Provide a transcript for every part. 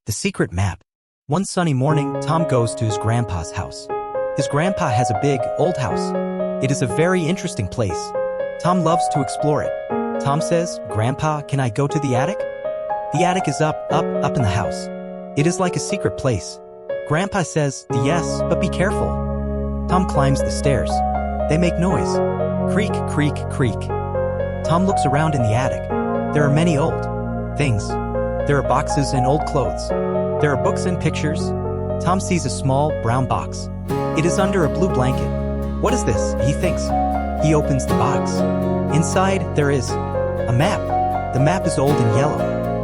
The secret map. One sunny morning, Tom goes to his grandpa's house. His grandpa has a big, old house. It is a very interesting place. Tom loves to explore it. Tom says, "Grandpa, can I go to the attic?" The attic is up in the house. It is like a secret place. Grandpa says, "Yes, but be careful." Tom climbs the stairs. They make noise. Creak, creak, creak. Tom looks around in the attic. There are many old things. There are boxes and old clothes. There are books and pictures. Tom sees a small, brown box. It is under a blue blanket. What is this? He thinks. He opens the box. Inside, there is a map. The map is old and yellow.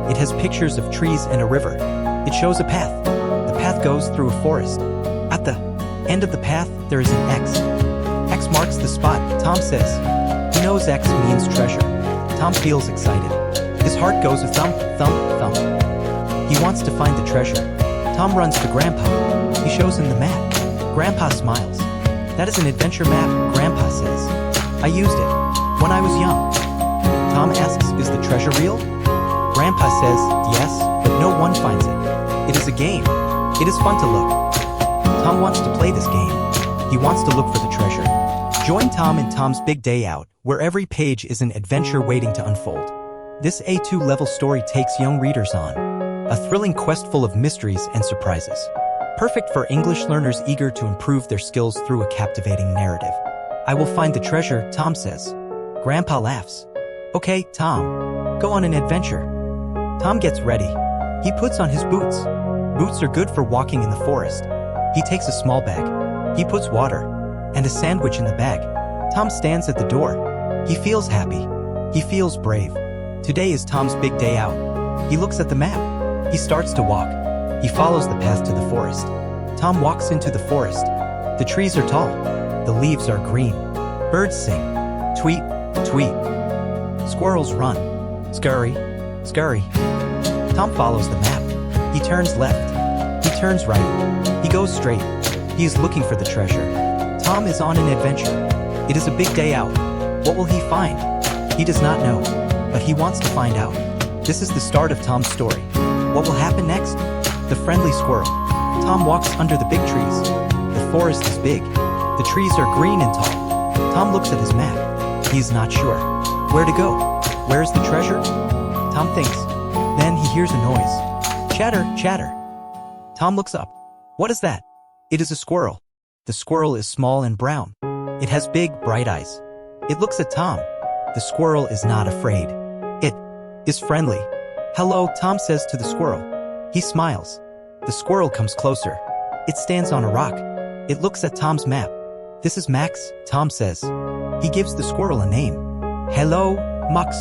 It has pictures of trees and a river. It shows a path. The path goes through a forest. At the end of the path, there is an X. X marks the spot. Tom says. He knows X means treasure. Tom feels excited. His heart goes a thump, thump, thump. He wants to find the treasure. Tom runs to Grandpa. He shows him the map. Grandpa smiles. "That is an adventure map," Grandpa says. "I used it when I was young." Tom asks, "Is the treasure real?" Grandpa says, "Yes, but no one finds it. It is a game. It is fun to look." Tom wants to play this game. He wants to look for the treasure. Join Tom in Tom's Big Day Out, where every page is an adventure waiting to unfold. This A2 level story takes young readers on a thrilling quest full of mysteries and surprises. Perfect for English learners eager to improve their skills through a captivating narrative. "I will find the treasure," Tom says. Grandpa laughs. "Okay, Tom, go on an adventure." Tom gets ready. He puts on his boots. Boots are good for walking in the forest. He takes a small bag. He puts water and a sandwich in the bag. Tom stands at the door. He feels happy. He feels brave. Today is Tom's big day out. He looks at the map. He starts to walk. He follows the path to the forest. Tom walks into the forest. The trees are tall. The leaves are green. Birds sing. Tweet, tweet. Squirrels run. Scurry, scurry. Tom follows the map. He turns left. He turns right. He goes straight. He is looking for the treasure. Tom is on an adventure. It is a big day out. What will he find? He does not know, but he wants to find out. This is the start of Tom's story. What will happen next? The friendly squirrel. Tom walks under the big trees. The forest is big. The trees are green and tall. Tom looks at his map. He is not sure. Where to go? Where is the treasure? Tom thinks. Then he hears a noise. Chatter, chatter. Tom looks up. What is that? It is a squirrel. The squirrel is small and brown. It has big, bright eyes. It looks at Tom. The squirrel is not afraid. It is friendly. "Hello," Tom says to the squirrel. He smiles. The squirrel comes closer. It stands on a rock. It looks at Tom's map. "This is Max," Tom says. He gives the squirrel a name. "Hello, Max."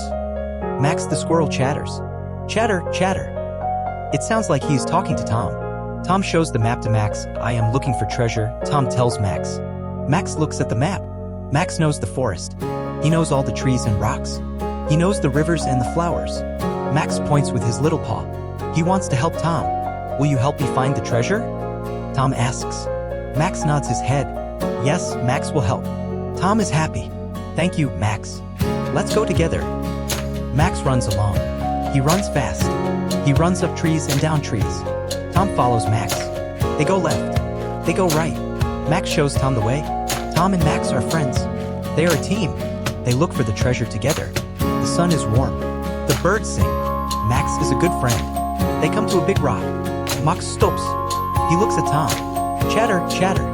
Max the squirrel chatters. Chatter, chatter. It sounds like he is talking to Tom. Tom shows the map to Max. "I am looking for treasure," Tom tells Max. Max looks at the map. Max knows the forest. He knows all the trees and rocks. He knows the rivers and the flowers. Max points with his little paw. He wants to help Tom. "Will you help me find the treasure?" Tom asks. Max nods his head. Yes, Max will help. Tom is happy. "Thank you, Max. Let's go together." Max runs along. He runs fast. He runs up trees and down trees. Tom follows Max. They go left. They go right. Max shows Tom the way. Tom and Max are friends. They are a team. They look for the treasure together. The sun is warm. The birds sing. Max is a good friend. They come to a big rock. Max stops. He looks at Tom. Chatter, chatter.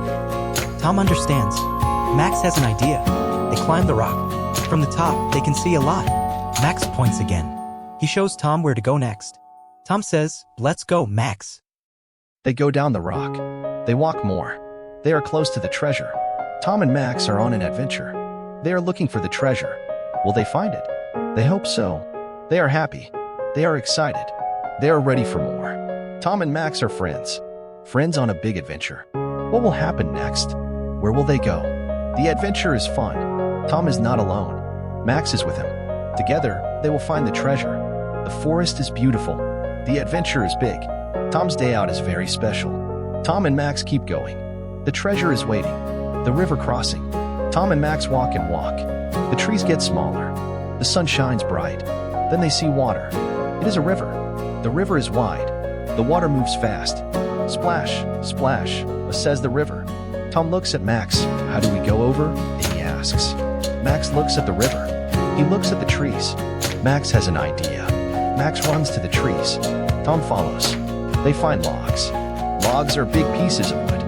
Tom understands. Max has an idea. They climb the rock. From the top, they can see a lot. Max points again. He shows Tom where to go next. Tom says, "Let's go, Max." They go down the rock. They walk more. They are close to the treasure. Tom and Max are on an adventure. They are looking for the treasure. Will they find it? They hope so. They are happy. They are excited. They are ready for more. Tom and Max are friends. Friends on a big adventure. What will happen next? Where will they go? The adventure is fun. Tom is not alone. Max is with him. Together, they will find the treasure. The forest is beautiful. The adventure is big. Tom's day out is very special. Tom and Max keep going. The treasure is waiting. The river crossing. Tom and Max walk and walk. The trees get smaller. The sun shines bright. Then they see water. It is a river. The river is wide. The water moves fast. Splash, splash, says the river. Tom looks at Max. How do we go over? He asks. Max looks at the river. He looks at the trees. Max has an idea. Max runs to the trees. Tom follows. They find logs. Logs are big pieces of wood.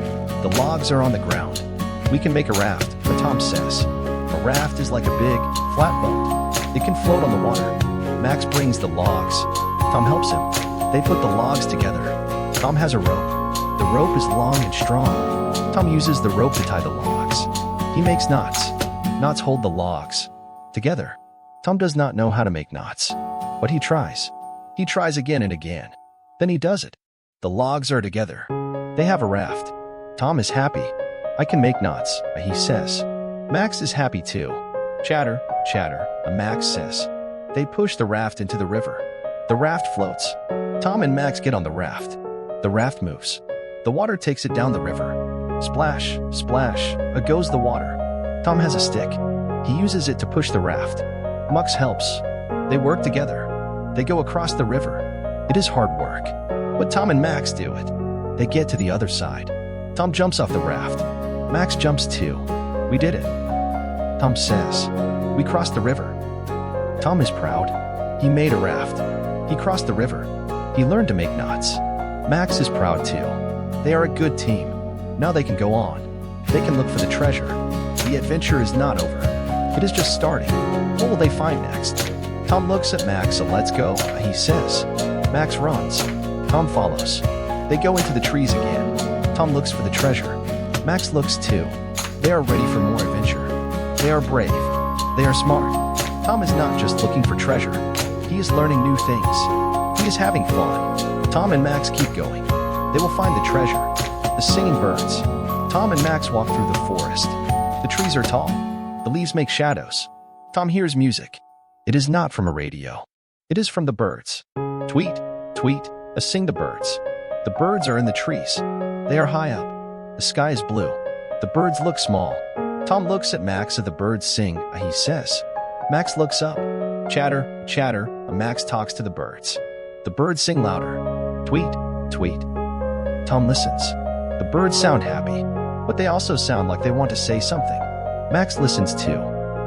The logs are on the ground. We can make a raft, but Tom says. A raft is like a big, flat boat. It can float on the water. Max brings the logs. Tom helps him. They put the logs together. Tom has a rope. The rope is long and strong. Tom uses the rope to tie the logs. He makes knots. Knots hold the logs together. Tom does not know how to make knots, but he tries. He tries again and again. Then he does it. The logs are together. They have a raft. Tom is happy. I can make knots, he says. Max is happy too. Chatter, chatter, Max says. They push the raft into the river. The raft floats. Tom and Max get on the raft. The raft moves. The water takes it down the river. Splash, splash, goes the water. Tom has a stick. He uses it to push the raft. Max helps. They work together. They go across the river. It is hard work, but Tom and Max do it. They get to the other side. Tom jumps off the raft. Max jumps too. We did it. Tom says. We crossed the river. Tom is proud. He made a raft. He crossed the river. He learned to make knots. Max is proud too. They are a good team. Now they can go on. They can look for the treasure. The adventure is not over. It is just starting. What will they find next? Tom looks at Max. So let's go, he says. Max runs. Tom follows. They go into the trees again. Tom looks for the treasure. Max looks too. They are ready for more adventure. They are brave. They are smart. Tom is not just looking for treasure. He is learning new things. He is having fun. Tom and Max keep going. They will find the treasure. The singing birds. Tom and Max walk through the forest. The trees are tall. The leaves make shadows. Tom hears music. It is not from a radio. It is from the birds. Tweet, tweet, sing the birds. The birds are in the trees. They are high up. The sky is blue. The birds look small. Tom looks at Max as the birds sing, he says. Max looks up. Chatter, chatter, Max talks to the birds. The birds sing louder. Tweet, tweet. Tom listens. The birds sound happy, but they also sound like they want to say something. Max listens too.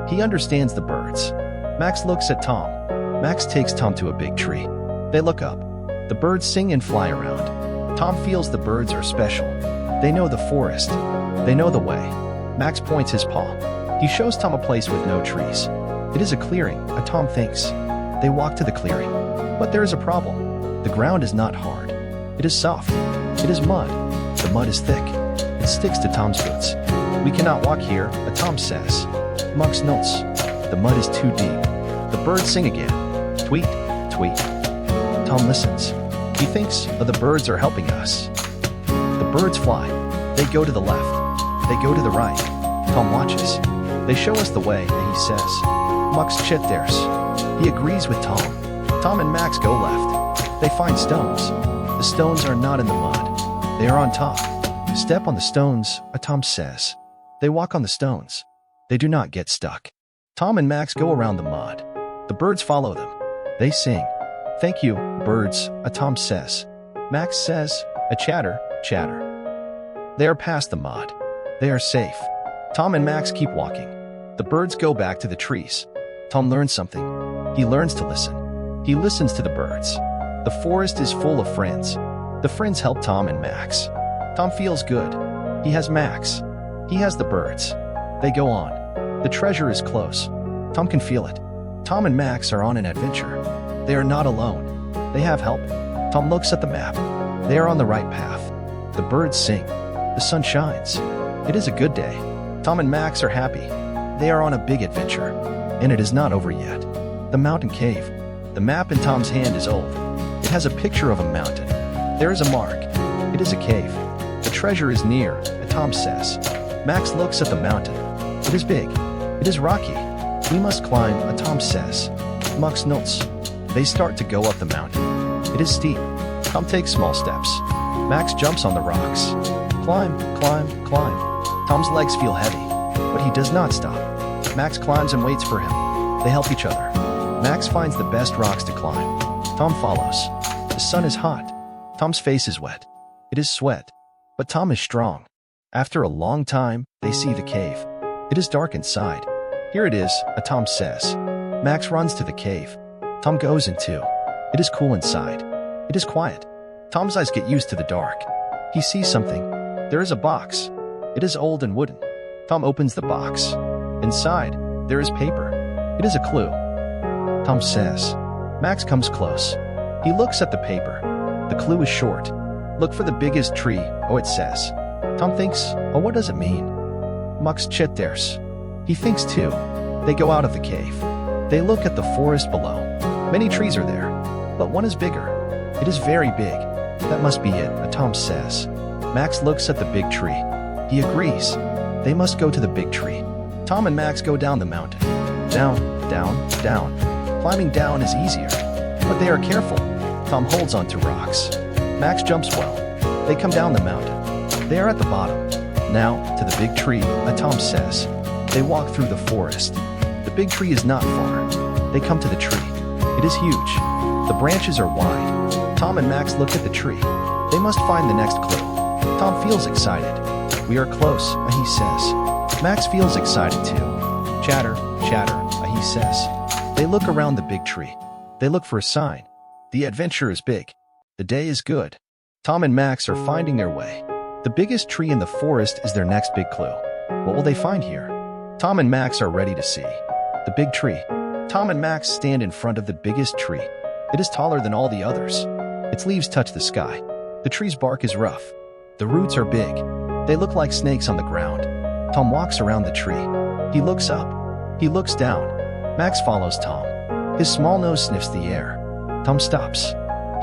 He understands the birds. Max looks at Tom. Max takes Tom to a big tree. They look up. The birds sing and fly around. Tom feels the birds are special. They know the forest. They know the way. Max points his paw. He shows Tom a place with no trees. It is a clearing, Tom thinks. They walk to the clearing. But there is a problem. The ground is not hard. It is soft. It is mud. The mud is thick. It sticks to Tom's boots. We cannot walk here, Tom says. Max notes. The mud is too deep. The birds sing again. Tweet, tweet. Tom listens. He thinks, the birds are helping us. The birds fly. They go to the left. They go to the right. Tom watches. They show us the way, he says. Max chitters. He agrees with Tom. Tom and Max go left. They find stones. The stones are not in the mud. They are on top. Step on the stones, Tom says. They walk on the stones. They do not get stuck. Tom and Max go around the mud. The birds follow them. They sing. Thank you, birds, Tom says. Max says, chatter, chatter. They are past the mud. They are safe. Tom and Max keep walking. The birds go back to the trees. Tom learns something. He learns to listen. He listens to the birds. The forest is full of friends. The friends help Tom and Max. Tom feels good. He has Max. He has the birds. They go on. The treasure is close. Tom can feel it. Tom and Max are on an adventure. They are not alone. They have help. Tom looks at the map. They are on the right path. The birds sing. The sun shines. It is a good day. Tom and Max are happy. They are on a big adventure. And it is not over yet. The mountain cave. The map in Tom's hand is old. It has a picture of a mountain. There is a mark. It is a cave. The treasure is near, Tom says. Max looks at the mountain. It is big. It is rocky. We must climb, Tom says. Max notes. They start to go up the mountain. It is steep. Tom takes small steps. Max jumps on the rocks. Climb, climb, climb. Tom's legs feel heavy, but he does not stop. Max climbs and waits for him. They help each other. Max finds the best rocks to climb. Tom follows. The sun is hot. Tom's face is wet. It is sweat. But Tom is strong. After a long time, they see the cave. It is dark inside. Here it is, Tom says. Max runs to the cave. Tom goes in too. It is cool inside. It is quiet. Tom's eyes get used to the dark. He sees something. There is a box. It is old and wooden. Tom opens the box. Inside, there is paper. It is a clue. Tom says. Max comes close. He looks at the paper. The clue is short. Look for the biggest tree, oh it says. Tom thinks, oh what does it mean? Max chitters. He thinks too. They go out of the cave. They look at the forest below. Many trees are there, but one is bigger. It is very big. That must be it, Tom says. Max looks at the big tree. He agrees. They must go to the big tree. Tom and Max go down the mountain. Down, down, down. Climbing down is easier, but they are careful. Tom holds onto rocks. Max jumps well. They come down the mountain. They are at the bottom. Now, to the big tree, Tom says. They walk through the forest. The big tree is not far. They come to the tree. It is huge. The branches are wide. Tom and Max look at the tree. They must find the next clue. Tom feels excited. We are close, he says. Max feels excited too. Chatter, chatter, he says. They look around the big tree. They look for a sign. The adventure is big. The day is good. Tom and Max are finding their way. The biggest tree in the forest is their next big clue. What will they find here? Tom and Max are ready to see. The big tree. Tom and Max stand in front of the biggest tree. It is taller than all the others. Its leaves touch the sky. The tree's bark is rough. The roots are big. They look like snakes on the ground. Tom walks around the tree. He looks up. He looks down. Max follows Tom. His small nose sniffs the air. Tom stops.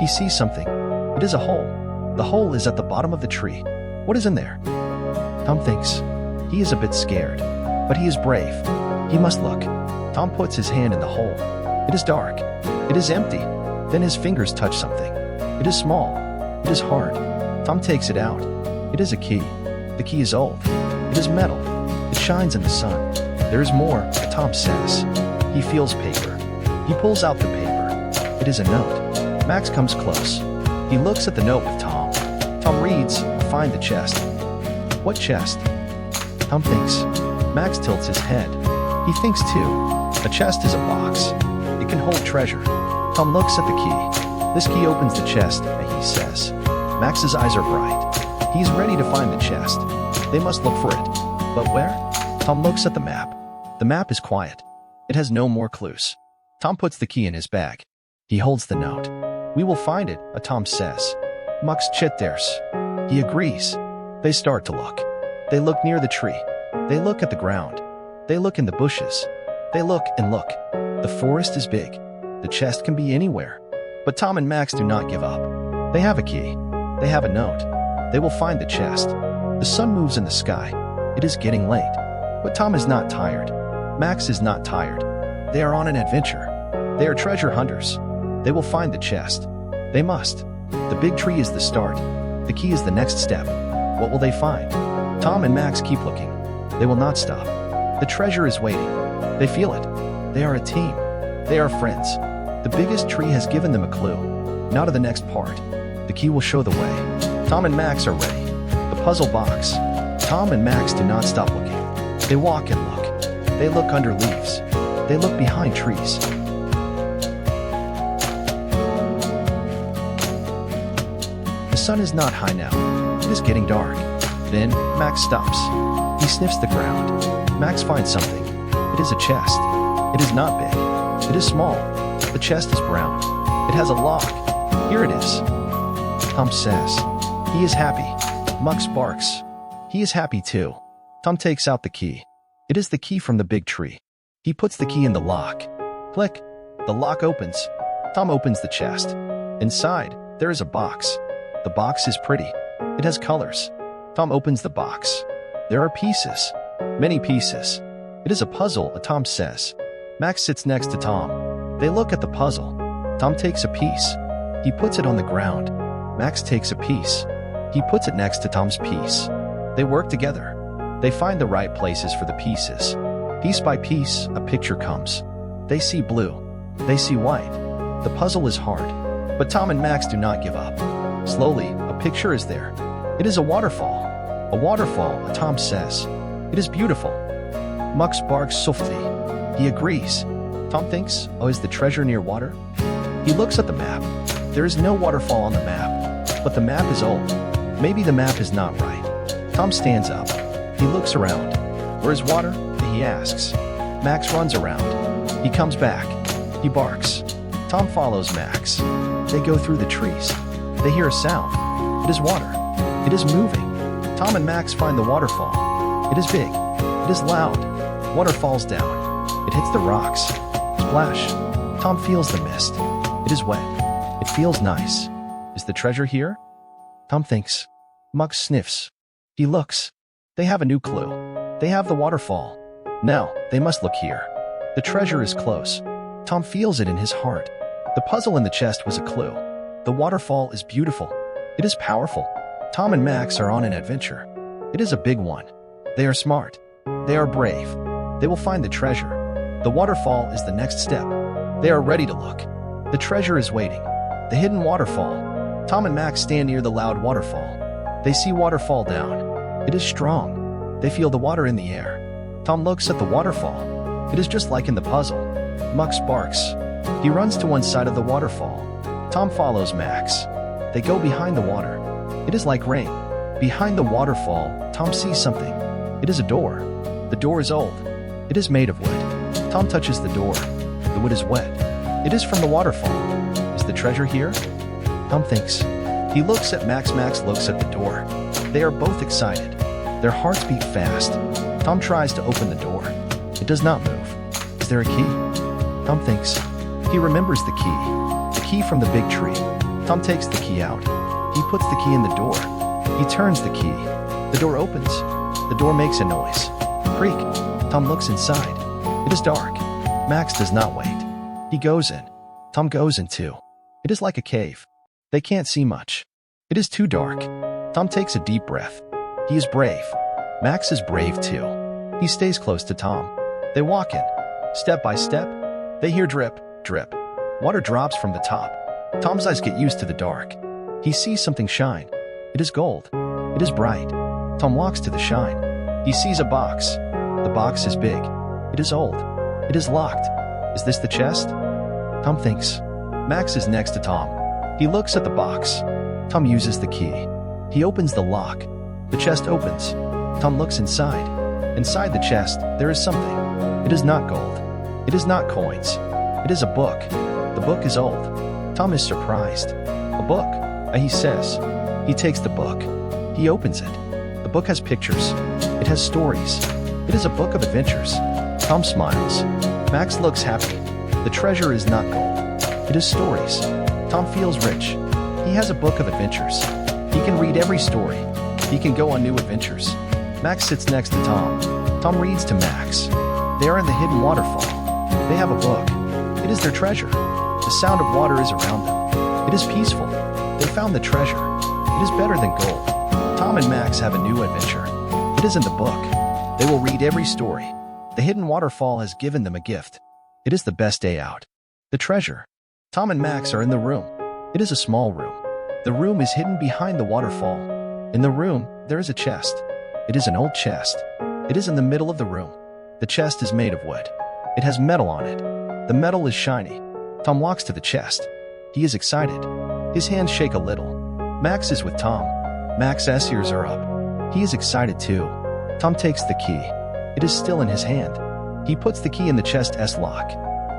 He sees something. It is a hole. The hole is at the bottom of the tree. What is in there? Tom thinks. He is a bit scared, but he is brave. He must look. Tom puts his hand in the hole. It is dark. It is empty. Then his fingers touch something. It is small. It is hard. Tom takes it out. It is a key. The key is old. It is metal. It shines in the sun. There is more, Tom says. He feels paper. He pulls out the paper. It is a note. Max comes close. He looks at the note with Tom. Tom reads, find the chest. What chest? Tom thinks. Max tilts his head. He thinks too. A chest is a box. It can hold treasure. Tom looks at the key. This key opens the chest, he says. Max's eyes are bright. He is ready to find the chest. They must look for it. But where? Tom looks at the map. The map is quiet. It has no more clues. Tom puts the key in his bag. He holds the note. We will find it, Tom says. Max chitters. He agrees. They start to look. They look near the tree. They look at the ground. They look in the bushes. They look and look. The forest is big. The chest can be anywhere. But Tom and Max do not give up. They have a key. They have a note. They will find the chest. The sun moves in the sky. It is getting late. But Tom is not tired. Max is not tired. They are on an adventure. They are treasure hunters. They will find the chest. They must. The big tree is the start. The key is the next step. What will they find? Tom and Max keep looking. They will not stop. The treasure is waiting. They feel it. They are a team. They are friends. The biggest tree has given them a clue. Now to the next part. The key will show the way. Tom and Max are ready. The puzzle box. Tom and Max do not stop looking. They walk and look. They look under leaves. They look behind trees. The sun is not high now. It is getting dark. Then, Max stops. He sniffs the ground. Max finds something. It is a chest. It is not big. It is small. The chest is brown. It has a lock. Here it is. Tom says. He is happy. Max barks. He is happy too. Tom takes out the key. It is the key from the big tree. He puts the key in the lock. Click. The lock opens. Tom opens the chest. Inside, there is a box. The box is pretty. It has colors. Tom opens the box. There are pieces. Many pieces. It is a puzzle, Tom says. Max sits next to Tom. They look at the puzzle. Tom takes a piece. He puts it on the ground. Max takes a piece. He puts it next to Tom's piece. They work together. They find the right places for the pieces. Piece by piece, a picture comes. They see blue. They see white. The puzzle is hard. But Tom and Max do not give up. Slowly, a picture is there. It is a waterfall. A waterfall, Tom says. It is beautiful. Max barks softly. He agrees. Tom thinks, oh, is the treasure near water? He looks at the map. There is no waterfall on the map, but the map is old. Maybe the map is not right. Tom stands up. He looks around. Where is water? He asks. Max runs around. He comes back. He barks. Tom follows Max. They go through the trees. They hear a sound. It is water. It is moving. Tom and Max find the waterfall. It is big. It is loud. Water falls down. It hits the rocks. Splash. Tom feels the mist. It is wet. It feels nice. Is the treasure here? Tom thinks. Max sniffs. He looks. They have a new clue. They have the waterfall. Now, they must look here. The treasure is close. Tom feels it in his heart. The puzzle in the chest was a clue. The waterfall is beautiful. It is powerful. Tom and Max are on an adventure. It is a big one. They are smart. They are brave. They will find the treasure. The waterfall is the next step. They are ready to look. The treasure is waiting. The hidden waterfall. Tom and Max stand near the loud waterfall. They see water fall down. It is strong. They feel the water in the air. Tom looks at the waterfall. It is just like in the puzzle. Max barks. He runs to one side of the waterfall. Tom follows Max. They go behind the water. It is like rain. Behind the waterfall, Tom sees something. It is a door. The door is old. It is made of wood. Tom touches the door. The wood is wet. It is from the waterfall. Is the treasure here? Tom thinks. He looks at Max. Max looks at the door. They are both excited. Their hearts beat fast. Tom tries to open the door. It does not move. Is there a key? Tom thinks. He remembers the key. The key from the big tree. Tom takes the key out. He puts the key in the door. He turns the key. The door opens. The door makes a noise. Creak. Tom looks inside. It is dark. Max does not wait. He goes in. Tom goes in too. It is like a cave. They can't see much. It is too dark. Tom takes a deep breath. He is brave. Max is brave too. He stays close to Tom. They walk in. Step by step, they hear drip, drip. Water drops from the top. Tom's eyes get used to the dark. He sees something shine. It is gold. It is bright. Tom walks to the shine. He sees a box. The box is big. It is old. It is locked. Is this the chest? Tom thinks. Max is next to Tom. He looks at the box. Tom uses the key. He opens the lock. The chest opens. Tom looks inside. Inside the chest, there is something. It is not gold. It is not coins. It is a book. The book is old. Tom is surprised. A book, he says. He takes the book. He opens it. The book has pictures. It has stories. It is a book of adventures. Tom smiles. Max looks happy. The treasure is not gold. It is stories. Tom feels rich. He has a book of adventures. He can read every story. He can go on new adventures. Max sits next to Tom. Tom reads to Max. They are in the hidden waterfall. They have a book. It is their treasure. The sound of water is around them. It is peaceful. They found the treasure. It is better than gold. Tom and Max have a new adventure. It is in the book. They will read every story. The hidden waterfall has given them a gift. It is the best day out. The treasure. Tom and Max are in the room. It is a small room. The room is hidden behind the waterfall. In the room, there is a chest. It is an old chest. It is in the middle of the room. The chest is made of wood. It has metal on it. The metal is shiny. Tom walks to the chest. He is excited. His hands shake a little. Max is with Tom. Max's ears are up. He is excited too. Tom takes the key. It is still in his hand. He puts the key in the chest's lock.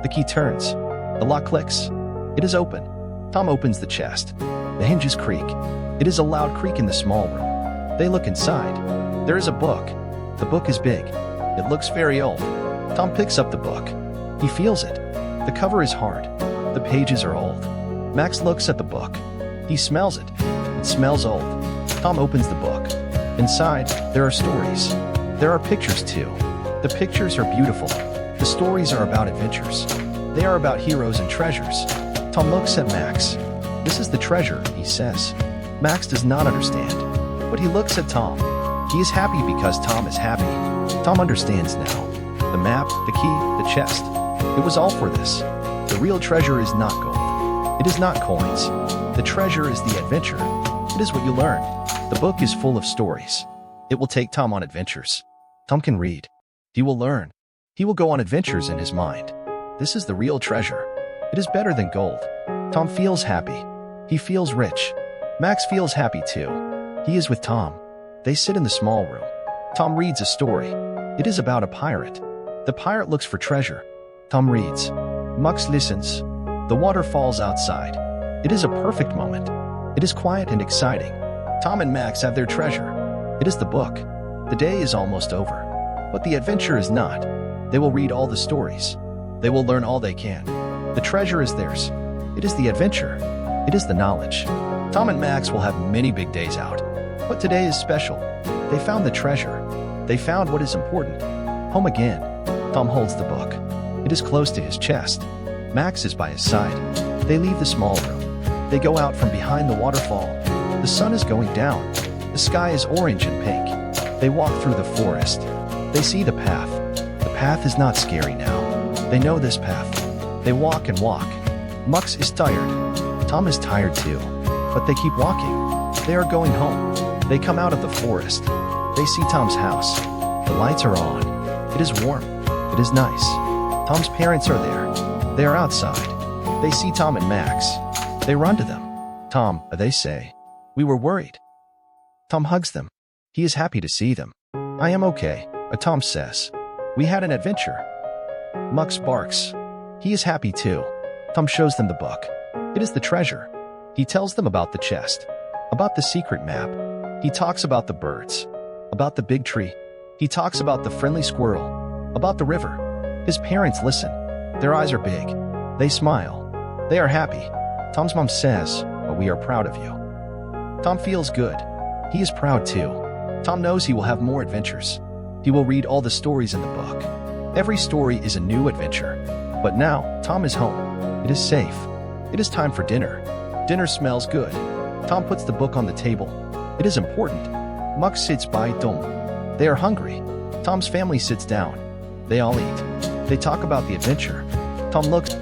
The key turns. The lock clicks. It is open. Tom opens the chest. The hinges creak. It is a loud creak in the small room. They look inside. There is a book. The book is big. It looks very old. Tom picks up the book. He feels it. The cover is hard. The pages are old. Max looks at the book. He smells it. It smells old. Tom opens the book. Inside, there are stories. There are pictures too. The pictures are beautiful. The stories are about adventures. They are about heroes and treasures. Tom looks at Max. This is the treasure, he says. Max does not understand, but he looks at Tom. He is happy because Tom is happy. Tom understands now. The map, the key, the chest. It was all for this. The real treasure is not gold. It is not coins. The treasure is the adventure. It is what you learn. The book is full of stories. It will take Tom on adventures. Tom can read. He will learn. He will go on adventures in his mind. This is the real treasure. It is better than gold. Tom feels happy. He feels rich. Max feels happy too. He is with Tom. They sit in the small room. Tom reads a story. It is about a pirate. The pirate looks for treasure. Tom reads. Max listens. The water falls outside. It is a perfect moment. It is quiet and exciting. Tom and Max have their treasure. It is the book. The day is almost over. But the adventure is not. They will read all the stories. They will learn all they can. The treasure is theirs. It is the adventure. It is the knowledge. Tom and Max will have many big days out. But today is special. They found the treasure. They found what is important. Home again. Tom holds the book. It is close to his chest. Max is by his side. They leave the small room. They go out from behind the waterfall. The sun is going down. The sky is orange and pink. They walk through the forest. They see the path. The path is not scary now. They know this path. They walk and walk. Max is tired. Tom is tired too. But they keep walking. They are going home. They come out of the forest. They see Tom's house. The lights are on. It is warm. It is nice. Tom's parents are there. They are outside. They see Tom and Max. They run to them. Tom, they say. We were worried. Tom hugs them. He is happy to see them. I am okay, Tom says. We had an adventure. Max barks. He is happy too. Tom shows them the book. It is the treasure. He tells them about the chest, about the secret map. He talks about the birds, about the big tree. He talks about the friendly squirrel, about the river. His parents listen. Their eyes are big. They smile. They are happy. Tom's mom says, "Oh, we are proud of you." Tom feels good. He is proud too. Tom knows he will have more adventures. He will read all the stories in the book. Every story is a new adventure. But now, Tom is home. It is safe. It is time for dinner. Dinner smells good. Tom puts the book on the table. It is important. Max sits by Tom. They are hungry. Tom's family sits down. They all eat. They talk about the adventure. Tom looks